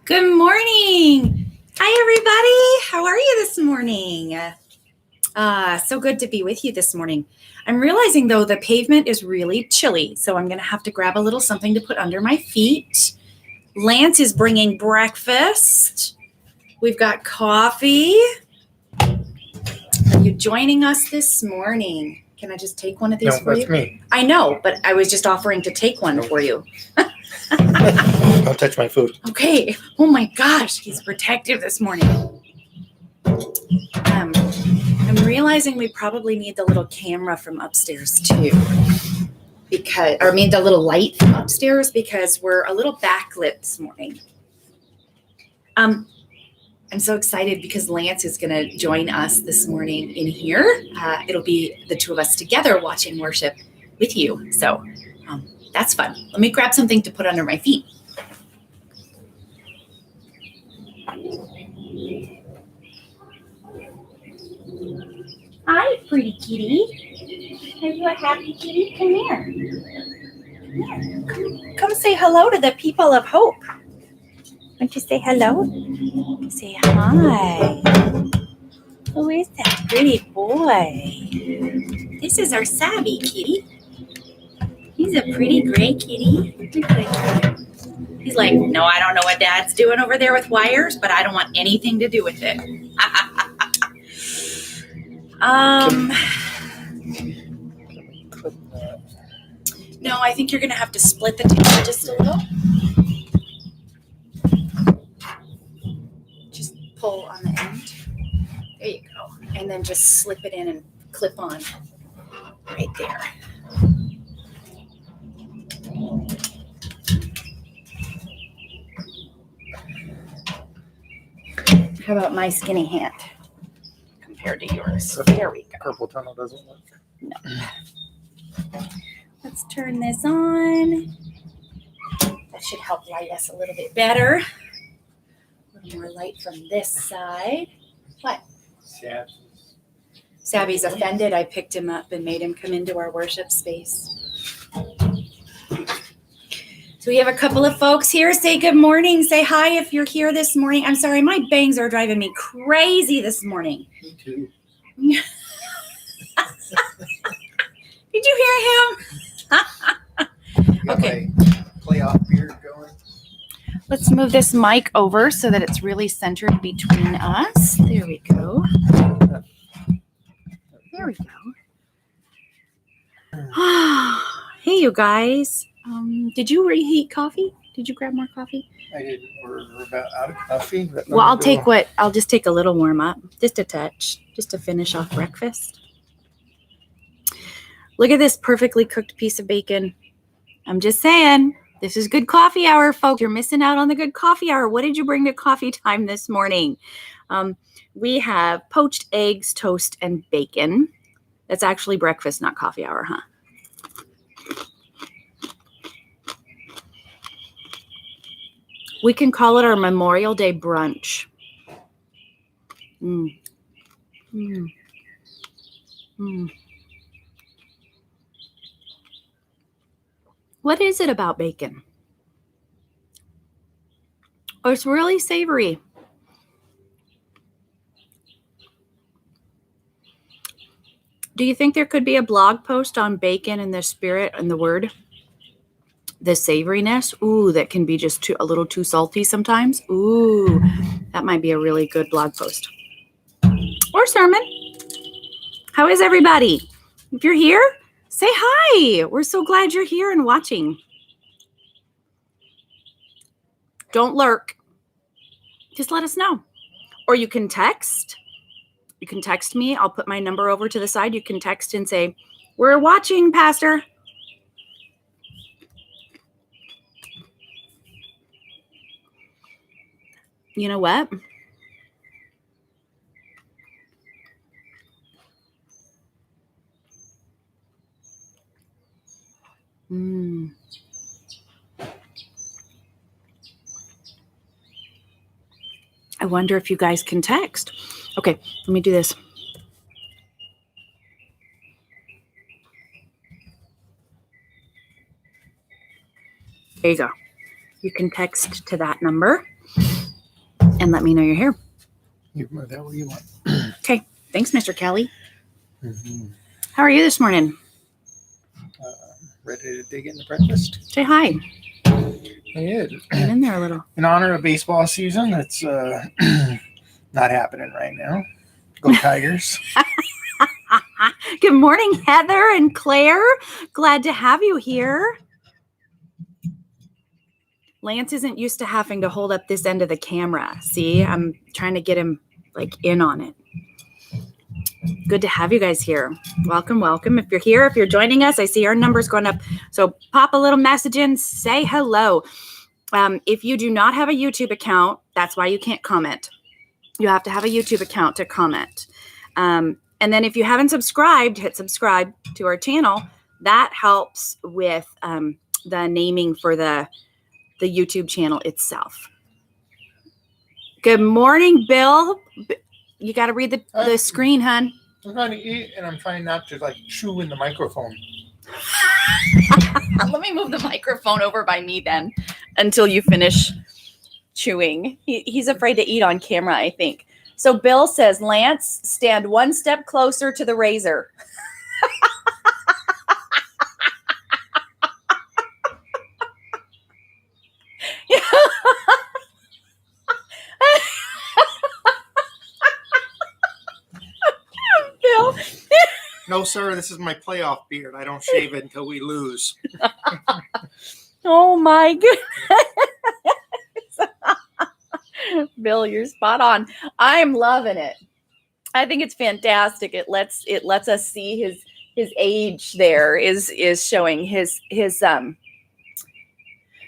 Good morning. Hi, everybody. How are you this morning? So good to be with you this morning. I'm realizing, though, the pavement is really chilly, so I'm going to have to grab a little something to put under my feet. Lance is bringing breakfast. We've got coffee. Are you joining us this morning? Can I just take one of these for you? No, that's me. I know, but I was just offering to take one for you. Don't touch my food. Okay. Oh my gosh, he's protective this morning. I'm realizing we probably need the little camera from upstairs too. The little light from upstairs because we're a little backlit this morning. I'm so excited because Lance is going to join us this morning in here. It'll be the two of us together watching worship with you. So that's fun. Let me grab something to put under my feet. Hi, pretty kitty. Are you a happy kitty? Come here. Come say hello to the people of Hope. Want you to say hello? Say hi. Who is that pretty boy? This is our Savvy kitty. He's a pretty gray kitty. Look at him. He's like, no, I don't know what Dad's doing over there with wires, but I don't want anything to do with it. No, I think you're going to have to split the table just a little. Just pull on the end. There you go. And then just slip it in and clip on right there. How about my skinny hand compared to yours? There we go. Purple tunnel doesn't work. No. Let's turn this on. That should help light us a little bit better. A little more light from this side. What? Savvy's offended. I picked him up and made him come into our worship space. So we have a couple of folks here. Say good morning. Say hi if you're here this morning. I'm sorry, my bangs are driving me crazy this morning. Me too. Did you hear him? Okay. Playoff beard going. Let's move this mic over so that it's really centered between us. There we go. There we go. Hey, you guys. Did you reheat coffee? Did you grab more coffee? I didn't. We're about out of coffee. Well, I'll just take a little warm up, just a touch, just to finish off breakfast. Look at this perfectly cooked piece of bacon. I'm just saying, this is good coffee hour, folks. You're missing out on the good coffee hour. What did you bring to coffee time this morning? We have poached eggs, toast, and bacon. That's actually breakfast, not coffee hour, huh? We can call it our Memorial Day brunch. What is it about bacon? Oh, it's really savory. Do you think there could be a blog post on bacon and the spirit and the word? The savoriness, ooh, that can be just a little too salty sometimes. Ooh, that might be a really good blog post. Or sermon. How is everybody? If you're here, say hi. We're so glad you're here and watching. Don't lurk. Just let us know. Or you can text. You can text me. I'll put my number over to the side. You can text and say, we're watching, Pastor. You know what? I wonder if you guys can text. Okay, let me do this. There you go. You can text to that number. and let me know you're here. You move that where you want. Okay. Thanks, Mr. Kelly. Mm-hmm. How are you this morning? Ready to dig into breakfast? Say hi. I did. Get in there a little. In honor of baseball season, that's not happening right now. Go Tigers. Good morning, Heather and Claire. Glad to have you here. Lance isn't used to having to hold up this end of the camera. See, I'm trying to get him like in on it. Good to have you guys here. Welcome, welcome. If you're here, if you're joining us, I see our numbers going up. So pop a little message in, say hello. If you do not have a YouTube account, that's why you can't comment. You have to have a YouTube account to comment. And then if you haven't subscribed, hit subscribe to our channel. That helps with the naming for the YouTube channel itself. Good morning, Bill. You got to read the screen, hon. I'm trying to eat, and I'm trying not to like chew in the microphone. Let me move the microphone over by me then until you finish chewing. He's afraid to eat on camera, I think. So Bill says, Lance, stand one step closer to the razor. Bill. No, sir, this is my playoff beard. I don't shave it until we lose. Oh my goodness. Bill, you're spot on. I'm loving it. I think it's fantastic. It lets us see his age there is showing his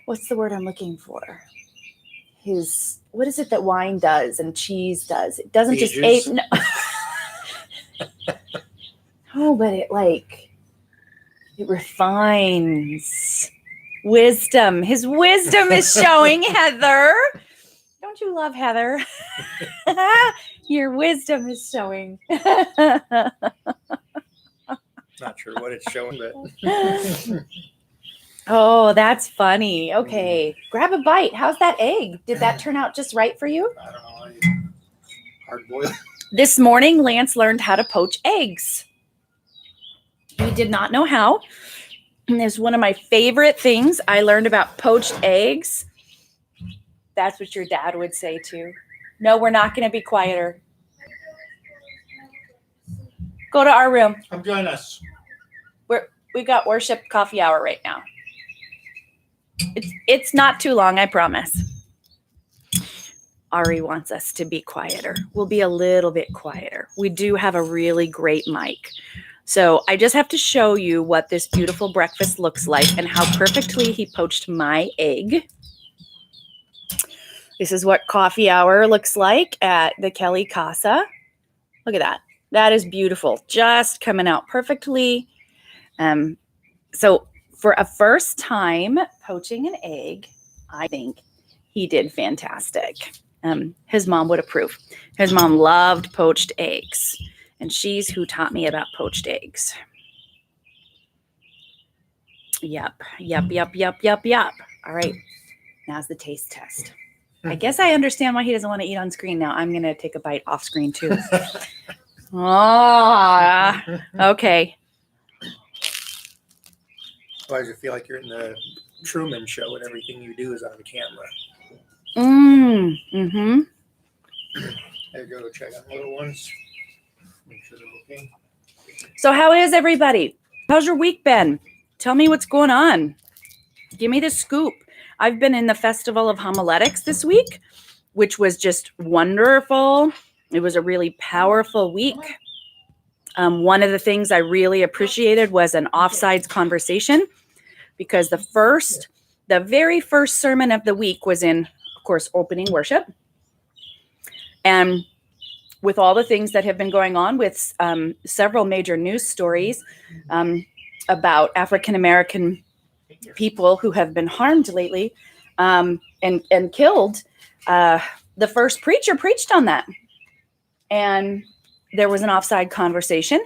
what's the word I'm looking for? His, what is it that wine does and cheese does? It doesn't just age. No. Oh, but it refines wisdom. His wisdom is showing, Heather. Don't you love Heather? Your wisdom is showing. Not sure what it's showing, but Oh, that's funny. Okay, grab a bite. How's that egg? Did that turn out just right for you? I don't know. Hard boiled. This morning, Lance learned how to poach eggs. He did not know how. And it's one of my favorite things I learned about poached eggs. That's what your dad would say too. No, we're not going to be quieter. Go to our room. Come join us. We got worship coffee hour right now. It's not too long, I promise. Ari wants us to be quieter. We'll be a little bit quieter. We do have a really great mic. So I just have to show you what this beautiful breakfast looks like and how perfectly he poached my egg. This is what coffee hour looks like at the Kelly Casa. Look at that. That is beautiful. Just coming out perfectly. So for a first time poaching an egg, I think he did fantastic. His mom would approve. His mom loved poached eggs, and she's who taught me about poached eggs. Yep. All right, now's the taste test. I guess I understand why he doesn't want to eat on screen now. I'm going to take a bite off screen too. Okay. Why does it feel like you're in the Truman Show and everything you do is on camera? Mm-hmm. There you go. Check out little ones. Make sure they're okay. So how is everybody? How's your week been? Tell me what's going on. Give me the scoop. I've been in the Festival of Homiletics this week, which was just wonderful. It was a really powerful week. One of the things I really appreciated was an offsides conversation, because the very first sermon of the week was in, of course, opening worship. And with all the things that have been going on with several major news stories about African-American people who have been harmed lately and killed, the first preacher preached on that. And there was an offside conversation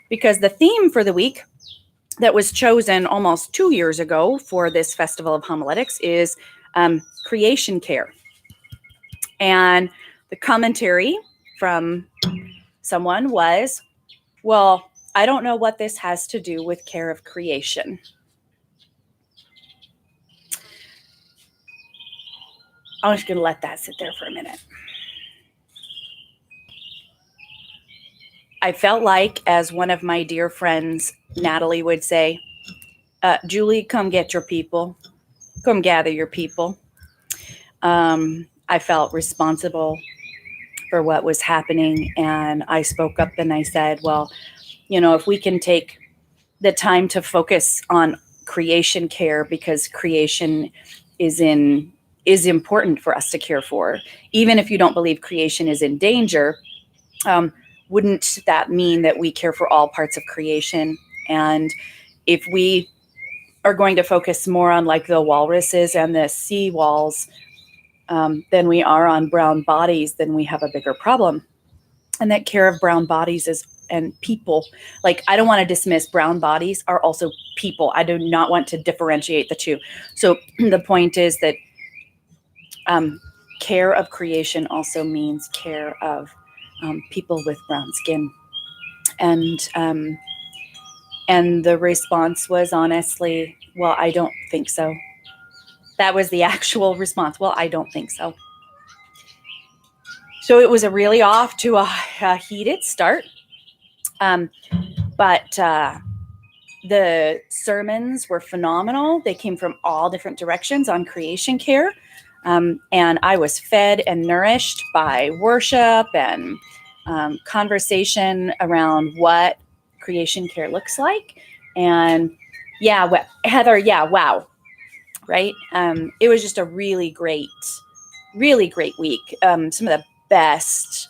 because the theme for the week that was chosen almost 2 years ago for this Festival of Homiletics is creation care. And the commentary from someone was, well, I don't know what this has to do with care of creation. I'm just going to let that sit there for a minute. I felt like, as one of my dear friends, Natalie, would say, Julie, come get your people. Come gather your people. I felt responsible for what was happening. And I spoke up and I said, well, if we can take the time to focus on creation care, because creation is important for us to care for, even if you don't believe creation is in danger, wouldn't that mean that we care for all parts of creation? And if we are going to focus more on like the walruses and the sea walls than we are on brown bodies, then we have a bigger problem. And that care of brown bodies and people, like, I don't want to dismiss brown bodies are also people. I do not want to differentiate the two. So the point is that care of creation also means care of people with brown skin. And the response was honestly, well, I don't think so. That was the actual response. Well, I don't think so. So it was really off to a heated start. But the sermons were phenomenal. They came from all different directions on creation care. And I was fed and nourished by worship and conversation around what creation care looks like. And Heather, wow. Right. It was just a really great week. Some of the best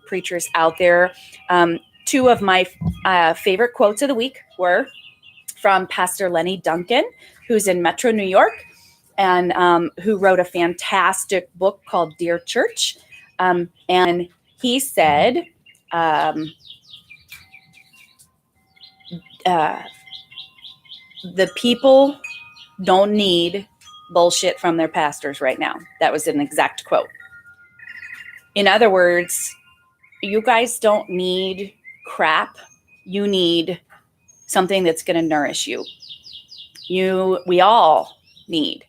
preachers out there. Two of my favorite quotes of the week were from Pastor Lenny Duncan, who's in Metro New York, and who wrote a fantastic book called Dear Church. And he said, the people don't need bullshit from their pastors right now. That was an exact quote. In other words, you guys don't need crap. You need something that's going to nourish you. We all need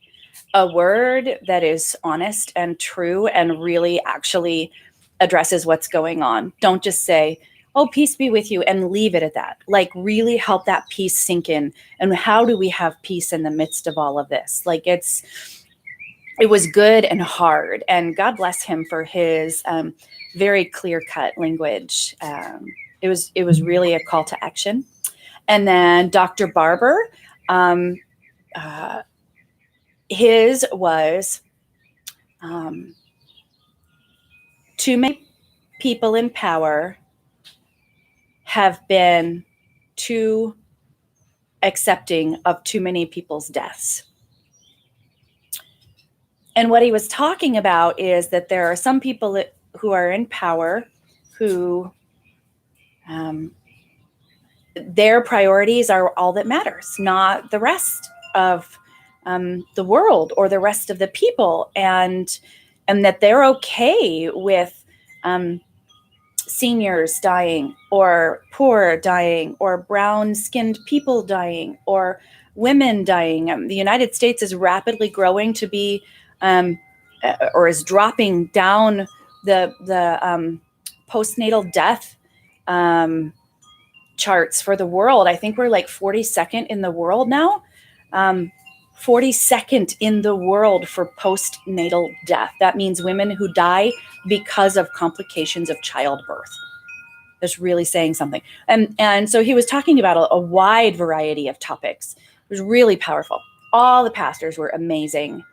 a word that is honest and true and really actually addresses what's going on. Don't just say, oh, peace be with you, and leave it at that. Like, really help that peace sink in. And how do we have peace in the midst of all of this? Like, it was good and hard. And God bless him for his very clear-cut language. It was really a call to action. And then Dr. Barber, his was too many people in power have been too accepting of too many people's deaths. And what he was talking about is that there are some people who are in power who their priorities are all that matters, not the rest of the world or the rest of the people, and that they're okay with seniors dying, or poor dying, or brown-skinned people dying, or women dying. The United States is rapidly growing to be, or is dropping down the postnatal death charts for the world. I think we're like 42nd in the world now. 42nd in the world for postnatal death. That means women who die because of complications of childbirth. That's really saying something. And so he was talking about a wide variety of topics. It was really powerful. All the pastors were amazing.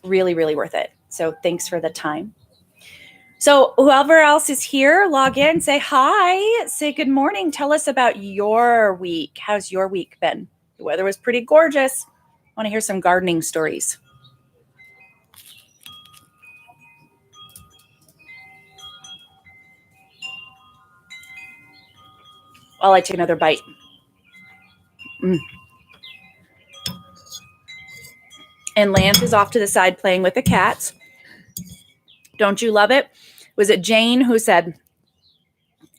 Really, really worth it. So thanks for the time. So whoever else is here, log in, say hi, say good morning. Tell us about your week. How's your week been? The weather was pretty gorgeous. I want to hear some gardening stories. While I take another bite. And Lance is off to the side playing with the cats. Don't you love it? Was it Jane who said,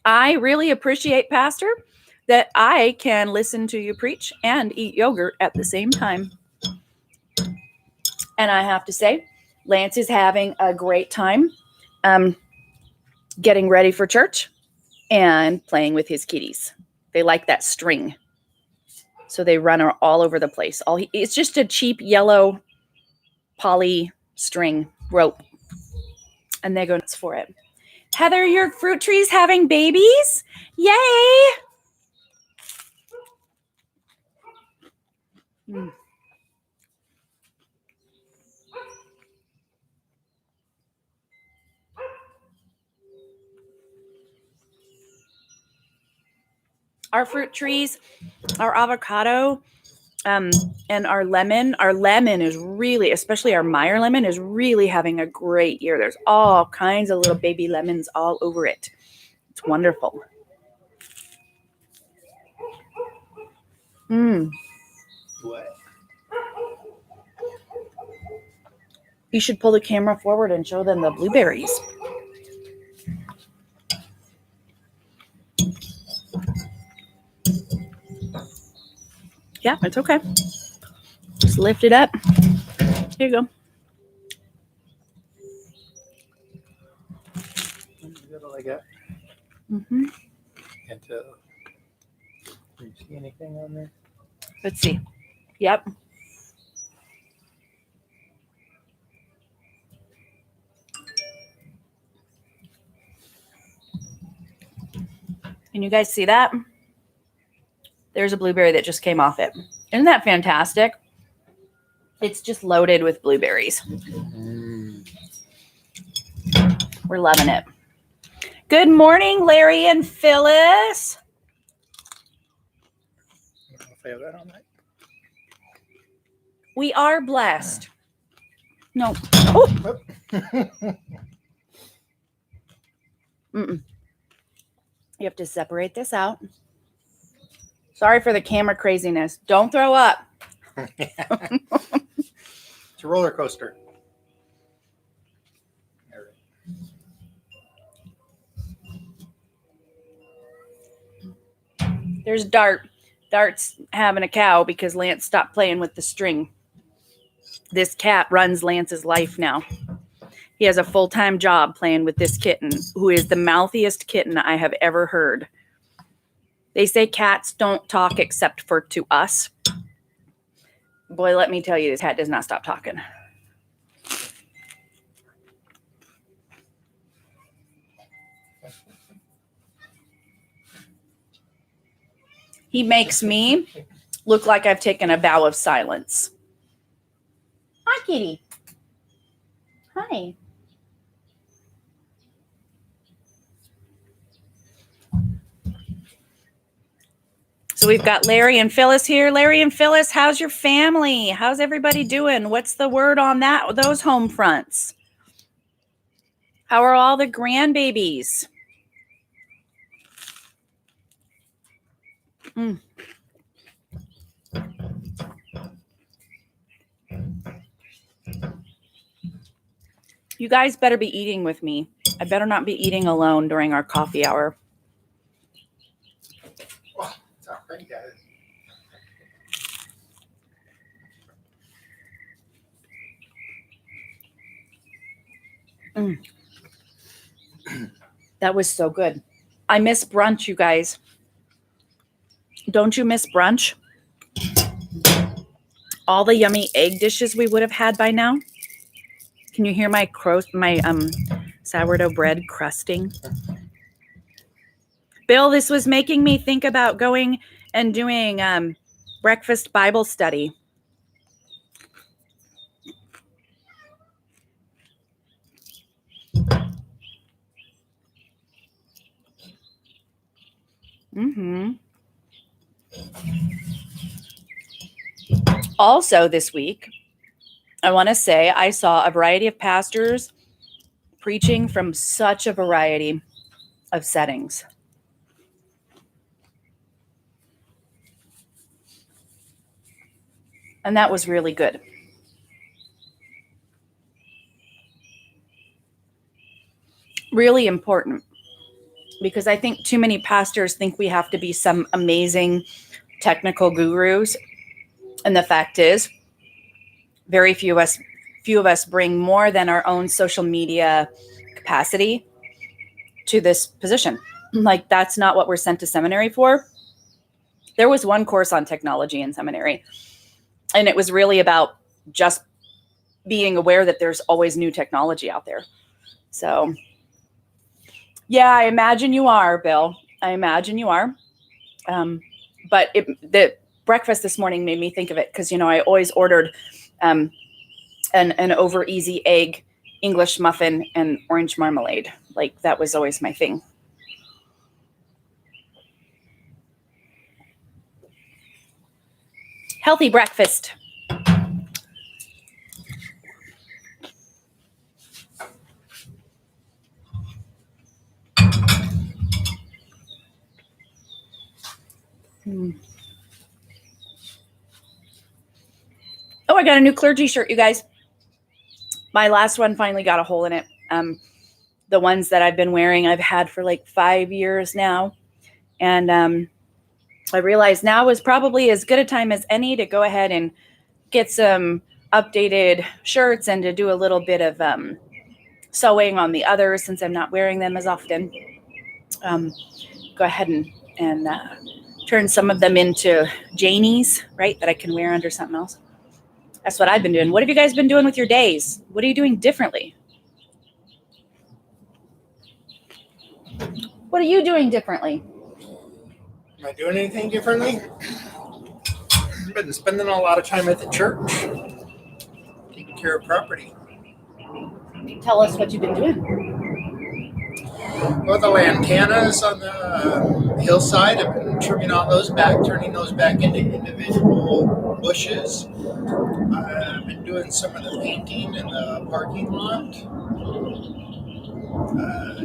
I really appreciate, Pastor, that I can listen to you preach and eat yogurt at the same time. And I have to say, Lance is having a great time getting ready for church and playing with his kitties. They like that string. So they run all over the place. It's just a cheap yellow poly string rope. And they go nuts for it. Heather, your fruit tree's having babies? Yay! Mm. Our fruit trees, our avocado, and our lemon is really, especially our Meyer lemon, is really having a great year. There's all kinds of little baby lemons all over it. It's wonderful. What? You should pull the camera forward and show them the blueberries. Yeah, it's okay. Just lift it up. Here you go. Like that. Mm-hmm. And do you see anything on there? Let's see. Yep. Can you guys see that? There's a blueberry that just came off it. Isn't that fantastic? It's just loaded with blueberries. We're loving it. Good morning, Larry and Phyllis. I don't know if I have that on that. We are blessed. No. Oh. Mm-mm. You have to separate this out. Sorry for the camera craziness. Don't throw up. It's a roller coaster. There's Dart. Dart's having a cow because Lance stopped playing with the string. This cat runs Lance's life now. He has a full-time job playing with this kitten, who is the mouthiest kitten I have ever heard. They say cats don't talk except for to us. Boy, let me tell you, this cat does not stop talking. He makes me look like I've taken a vow of silence. Hi, kitty. Hi. So we've got Larry and Phyllis here. Larry and Phyllis, how's your family? How's everybody doing? What's the word on those home fronts? How are all the grandbabies? You guys better be eating with me. I better not be eating alone during our coffee hour. Oh, it's all right, guys. That was so good. I miss brunch, you guys. Don't you miss brunch? All the yummy egg dishes we would have had by now. Can you hear my sourdough bread crusting? Bill, this was making me think about going and doing breakfast Bible study. Also this week, I want to say I saw a variety of pastors preaching from such a variety of settings. And that was really good. really important, because I think too many pastors think we have to be some amazing technical gurus. And the fact is, very few of us bring more than our own social media capacity to this position. Like, that's not what we're sent to seminary for. There was one course on technology in seminary, and it was really about just being aware that there's always new technology out there. So, yeah, I imagine you are, Bill. I imagine you are. But the breakfast this morning made me think of it, because, I always ordered an over easy egg English muffin and orange marmalade. Like, that was always my thing. Healthy breakfast. Oh, I got a new clergy shirt, you guys. My last one finally got a hole in it. The ones that I've been wearing, I've had for like 5 years now. And I realized now is probably as good a time as any to go ahead and get some updated shirts and to do a little bit of sewing on the others, since I'm not wearing them as often. Go ahead and turn some of them into Janies, right, that I can wear under something else. That's what I've been doing. What have you guys been doing with your days? What are you doing differently? What are you doing differently? Am I doing anything differently? I've been spending a lot of time at the church, taking care of property. Tell us what you've been doing. Well, the lantanas on the hillside, I've been trimming all those back, turning those back into individual bushes. I've been doing some of the painting in the parking lot.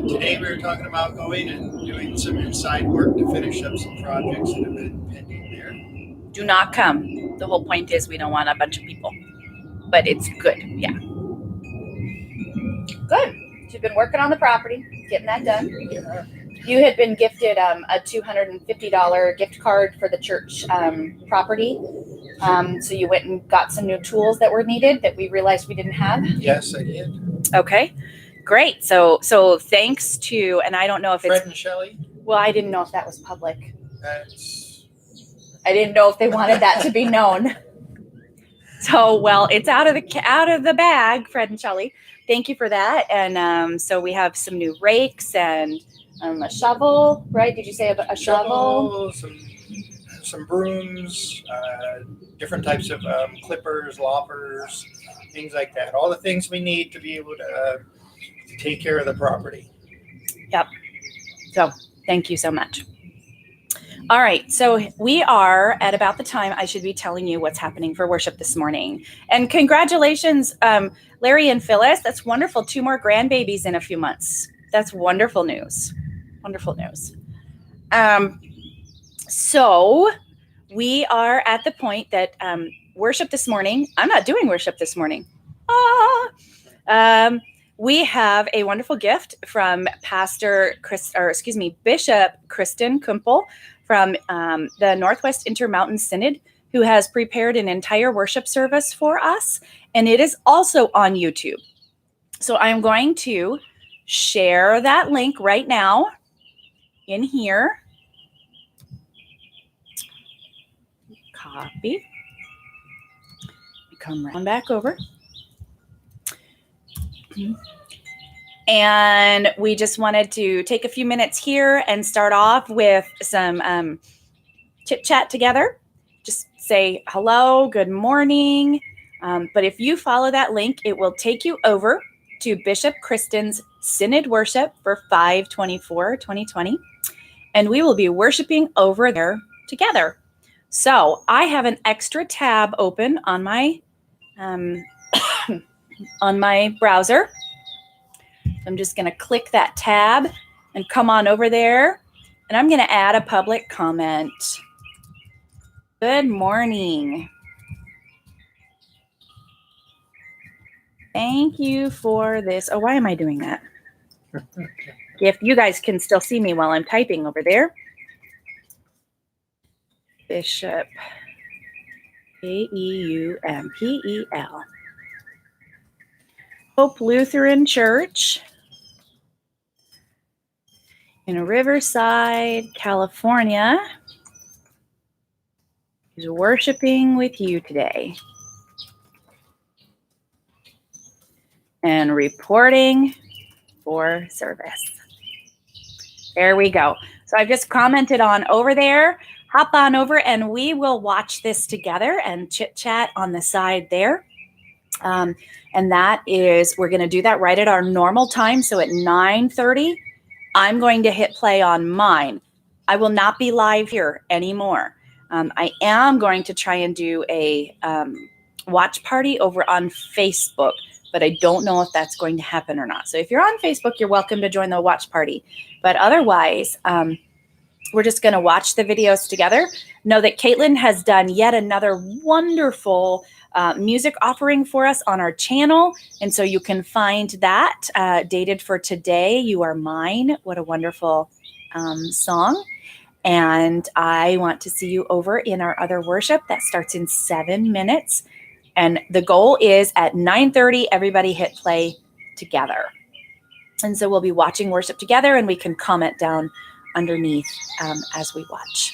Today we were talking about going and doing some inside work to finish up some projects that have been pending there. Do not come. The whole point is we don't want a bunch of people. But it's good. Yeah. Good. So you've been working on the property, getting that done. Yeah. You had been gifted a $250 gift card for the church property. So you went and got some new tools that were needed that we realized we didn't have. Yes, I did. Okay. Great. So thanks to, and I don't know if Fred and Shelley. Well, I didn't know if that was public. That's. I didn't know if they wanted that to be known. So, well, it's out of the bag, Fred and Shelley. Thank you for that. And so we have some new rakes and a shovel, right? Did you say a shovel? Some brooms, different types of clippers, loppers, things like that. All the things we need to be able to take care of the property. Yep. So thank you so much. All right. So we are at about the time I should be telling you what's happening for worship this morning. And congratulations, Larry and Phyllis. That's wonderful. 2 more grandbabies in a few months. That's wonderful news. Wonderful news. So we are at the point that worship this morning. I'm not doing worship this morning. We have a wonderful gift from Bishop Kristen Kumpel from the Northwest Intermountain Synod, who has prepared an entire worship service for us, and it is also on YouTube. So I'm going to share that link right now in here. Copy. Come right back over. And we just wanted to take a few minutes here and start off with some chit chat together. Just say hello, good morning. But if you follow that link, it will take you over to Bishop Kristen's Synod Worship for 5/24/2020. And we will be worshiping over there together. So I have an extra tab open on my on my browser. I'm just going to click that tab and come on over there. And I'm going to add a public comment. Good morning. Thank you for this. Oh, why am I doing that? If you guys can still see me while I'm typing over there. Bishop, Aumpel. Hope Lutheran Church in Riverside, California is worshiping with you today and reporting for service. There we go. So I've just commented on over there. Hop on over and we will watch this together and chit chat on the side there. And that is, we're going to do that right at our normal time. So at 9:30, I'm going to hit play on mine. I will not be live here anymore. I am going to try and do a watch party over on Facebook, but I don't know if that's going to happen or not. So if you're on Facebook, you're welcome to join the watch party. But otherwise, we're just going to watch the videos together. Know that Caitlin has done yet another wonderful music offering for us on our channel. And so you can find that dated for today. You Are Mine. What a wonderful song. And I want to see you over in our other worship that starts in 7 minutes. And the goal is at 9:30, everybody hit play together. And so we'll be watching worship together and we can comment down underneath as we watch.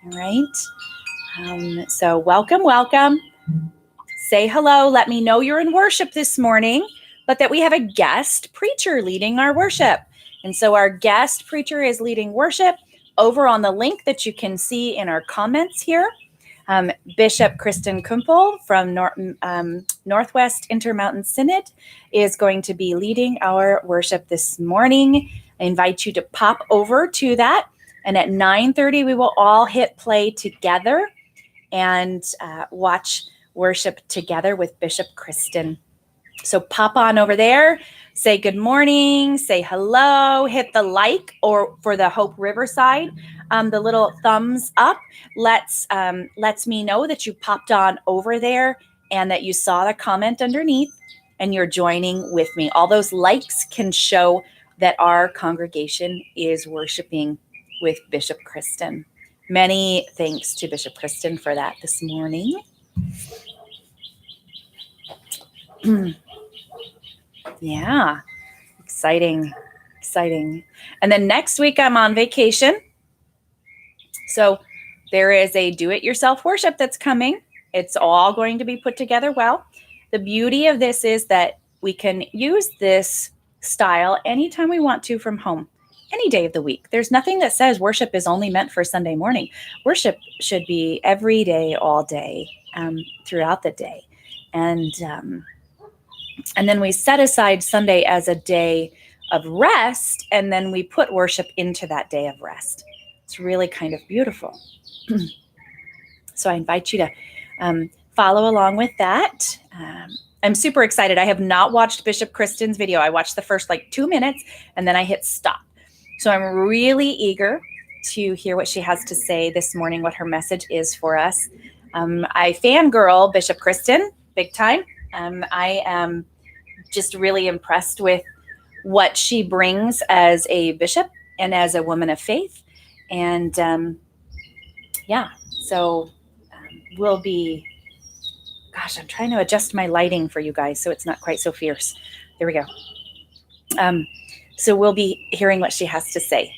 All right. So welcome, welcome. Say hello. Let me know you're in worship this morning, but that we have a guest preacher leading our worship. And so our guest preacher is leading worship over on the link that you can see in our comments here. Bishop Kristen Kumpel from Northwest Intermountain Synod is going to be leading our worship this morning. I invite you to pop over to that. And at 9:30, we will all hit play together and watch worship together with Bishop Kristen. So pop on over there, say good morning, say hello, hit the like, or for the Hope Riverside, the little thumbs up lets me know that you popped on over there and that you saw the comment underneath and you're joining with me. All those likes can show that our congregation is worshiping with Bishop Kristen. Many thanks to Bishop Kristen for that this morning. Yeah, exciting. And then next week I'm on vacation. So there is a do-it-yourself worship that's coming. It's all going to be put together well. The beauty of this is that we can use this style anytime we want to from home, any day of the week. There's nothing that says worship is only meant for Sunday morning. Worship should be every day, all day, throughout the day. And then we set aside Sunday as a day of rest, and then we put worship into that day of rest. It's really kind of beautiful. So I invite you to follow along with that. I'm super excited. I have not watched Bishop Kristen's video. I watched the first 2 minutes, and then I hit stop. So I'm really eager to hear what she has to say this morning, what her message is for us. I fangirl Bishop Kristen big time. I am just really impressed with what she brings as a bishop and as a woman of faith. And so we'll be, gosh, I'm trying to adjust my lighting for you guys so it's not quite so fierce. There we go. So we'll be hearing what she has to say.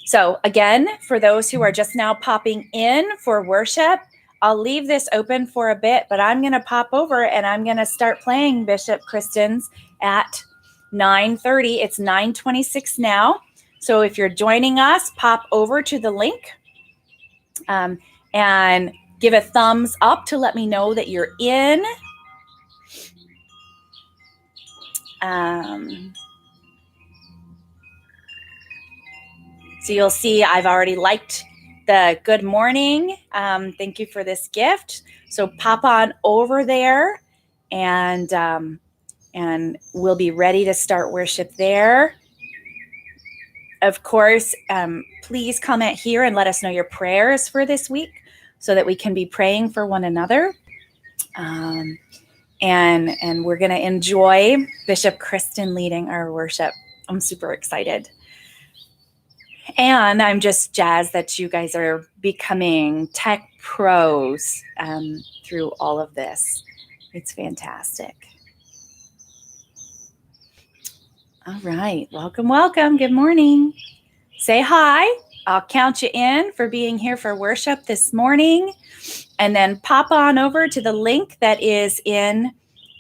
So again, for those who are just now popping in for worship, I'll leave this open for a bit, but I'm going to pop over and I'm going to start playing Bishop Kristen's at 9:30. It's 9:26 now. So if you're joining us, pop over to the link and give a thumbs up to let me know that you're in. So you'll see I've already liked the good morning. Thank you for this gift. So pop on over there and we'll be ready to start worship there. Of course, please comment here and let us know your prayers for this week so that we can be praying for one another. and we're going to enjoy Bishop Kristen leading our worship. I'm super excited. And I'm just jazzed that you guys are becoming tech pros through all of this. It's fantastic. All right. Welcome, welcome. Good morning. Say hi. I'll count you in for being here for worship this morning. And then pop on over to the link that is in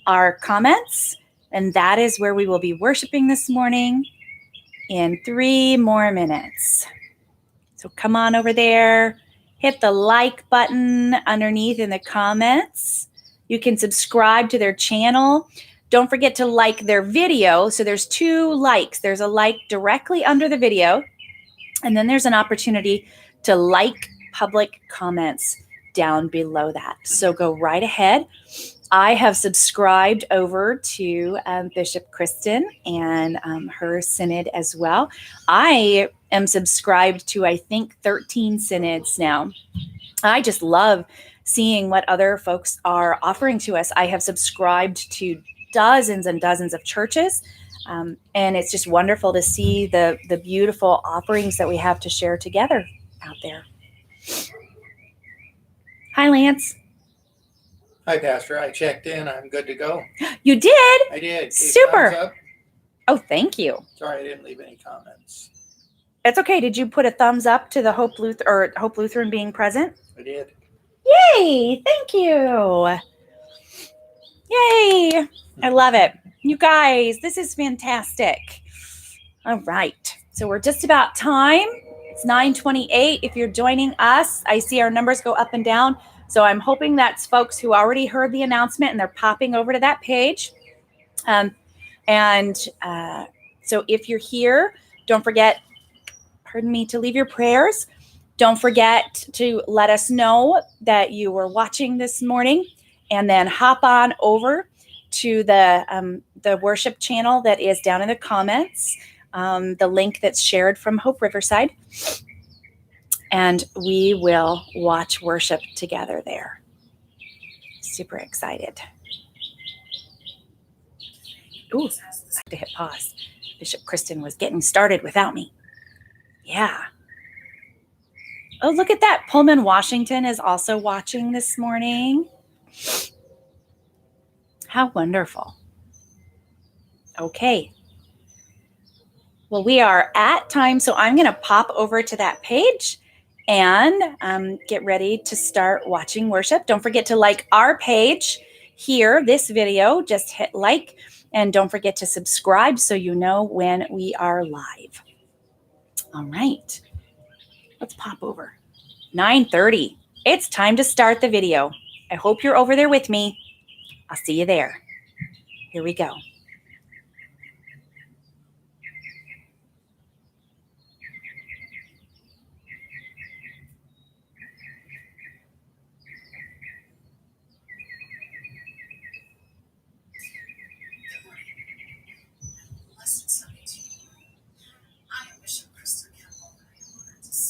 our comments. And that is where we will be worshiping this morning in 3 more minutes. So come on over there. Hit the like button underneath in the comments. You can subscribe to their channel. Don't forget to like their video. So there's 2 likes. There's a like directly under the video. And then there's an opportunity to like public comments down below that. So go right ahead. I have subscribed over to Bishop Kristen and her synod as well. I am subscribed to, I think, 13 synods now. I just love seeing what other folks are offering to us. I have subscribed to dozens and dozens of churches. And it's just wonderful to see the beautiful offerings that we have to share together out there. Hi, Lance. Hi, Pastor. I checked in. I'm good to go. You did? I did. Super. Thumbs up. Oh, thank you. Sorry, I didn't leave any comments. That's okay. Did you put a thumbs up to the Hope Lutheran being present? I did. Yay! Thank you. Yay! I love it. You guys, this is fantastic. All right. So we're just about time. It's 9:28. If you're joining us, I see our numbers go up and down. So I'm hoping that's folks who already heard the announcement and they're popping over to that page. So if you're here, don't forget, to leave your prayers. Don't forget to let us know that you were watching this morning, and then hop on over to the worship channel that is down in the comments, the link that's shared from Hope Riverside. And we will watch worship together there. Super excited. Ooh, I have to hit pause. Bishop Kristen was getting started without me. Yeah. Oh, look at that. Pullman, Washington is also watching this morning. How wonderful. Okay. Well, we are at time, so I'm going to pop over to that page and get ready to start watching worship. Don't forget to like our page here, this video. Just hit like, and don't forget to subscribe so you know when we are live. All right, let's pop over. 9:30. It's time to start the video. I hope you're over there with me. I'll see you there. Here we go.